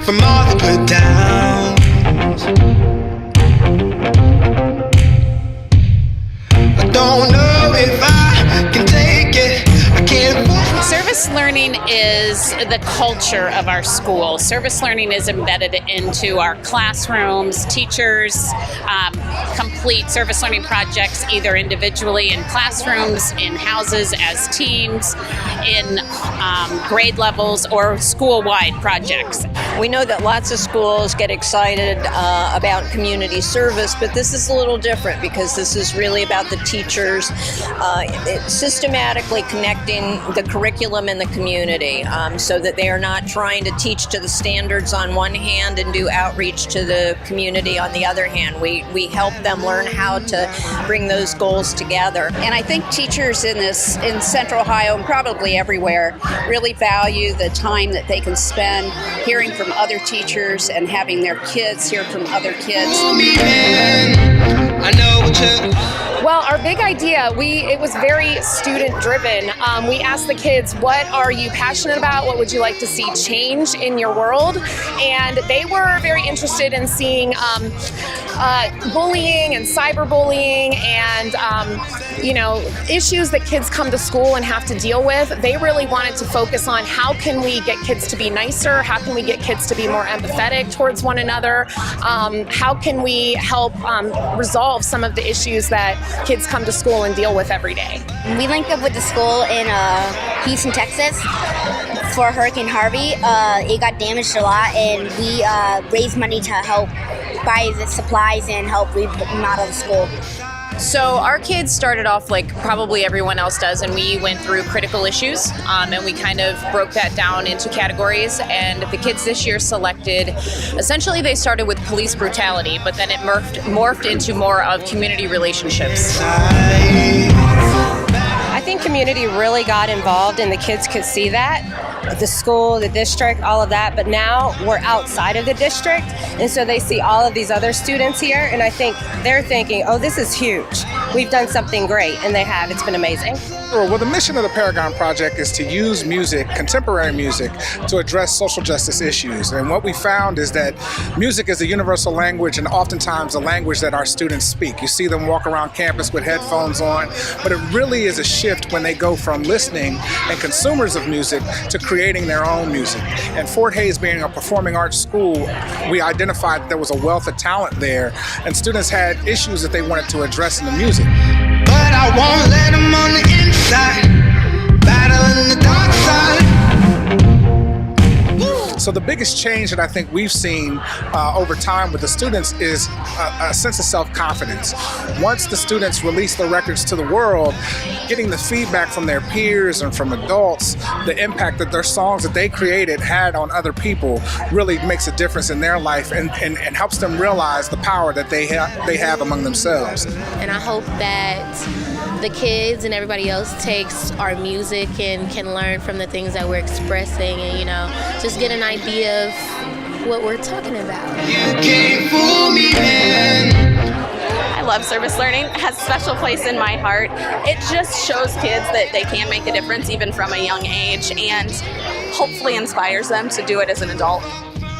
From all the put downs, I don't know if I can take it. I can't. Service learning is the culture of our school. Service learning is embedded into our classrooms. Teachers complete service learning projects either individually in classrooms, in houses as teams, in grade levels, or school-wide projects. We know that lots of schools get excited about community service, but this is a little different because this is really about the teachers systematically connecting the curriculum and the community so that they are not trying to teach to the standards on one hand and do outreach to the community on the other hand. We help them learn how to bring those goals together. And I think teachers in Central Ohio and probably everywhere really value the time that they can spend hearing from other teachers and having their kids hear from other kids. Well, our big idea, it was very student driven. We asked the kids, what are you passionate about? What would you like to see change in your world? And they were very interested in seeing bullying and cyberbullying and issues that kids come to school and have to deal with. They really wanted to focus on how can we get kids to be nicer? How can we get kids to be more empathetic towards one another? How can we help resolve some of the issues that kids come to school and deal with every day? We linked up with the school in Houston, Texas for Hurricane Harvey. It got damaged a lot, and we raised money to help buy the supplies and help remodel the school. So our kids started off like probably everyone else does, and we went through critical issues, and we kind of broke that down into categories. And the kids this year selected, essentially they started with police brutality, but then it morphed into more of community relationships. I think community really got involved and the kids could see that. The school, the district, all of that, but now we're outside of the district, and so they see all of these other students here, and I think they're thinking, oh, this is huge. We've done something great, and they have. It's been amazing. Well, the mission of the Paragon Project is to use music, contemporary music, to address social justice issues. And what we found is that music is a universal language and oftentimes a language that our students speak. You see them walk around campus with headphones on, but it really is a shift when they go from listening and consumers of music to creating their own music. And Fort Hays being a performing arts school, we identified that there was a wealth of talent there, and students had issues that they wanted to address in the music. But I won't let them on the inside, battling the dark side. So the biggest change that I think we've seen over time with the students is a sense of self-confidence. Once the students release their records to the world, getting the feedback from their peers and from adults, the impact that their songs that they created had on other people really makes a difference in their life and helps them realize the power that they have among themselves. And I hope that the kids and everybody else takes our music and can learn from the things that we're expressing and, just get an idea of what we're talking about. You can't fool me, man. I love service learning. It has a special place in my heart. It just shows kids that they can make a difference even from a young age and hopefully inspires them to do it as an adult.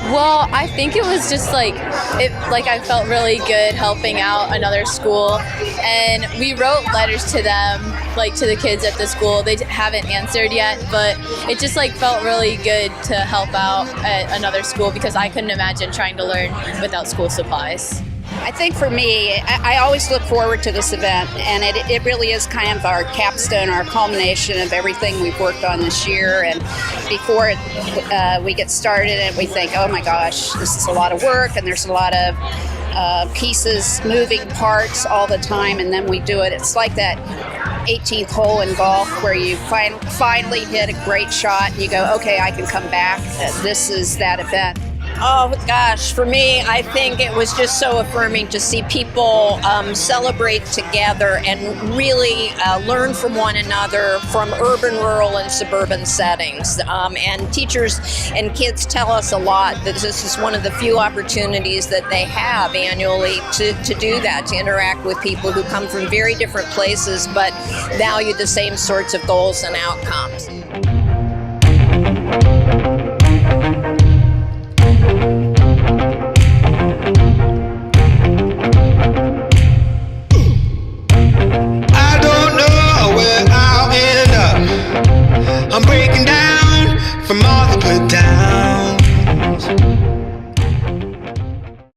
Well, I think it was just I felt really good helping out another school, and we wrote letters to them, to the kids at the school. They haven't answered yet, but it just felt really good to help out at another school because I couldn't imagine trying to learn without school supplies. I think for me, I always look forward to this event, and it really is kind of our capstone, our culmination of everything we've worked on this year. And before we get started, and we think, oh my gosh, this is a lot of work, and there's a lot of pieces, moving parts all the time, and then we do it. It's like that 18th hole in golf where you finally hit a great shot, and you go, okay, I can come back. This is that event. Oh gosh, for me, I think it was just so affirming to see people celebrate together and really learn from one another from urban, rural, and suburban settings. And teachers and kids tell us a lot that this is one of the few opportunities that they have annually to do that, to interact with people who come from very different places but value the same sorts of goals and outcomes.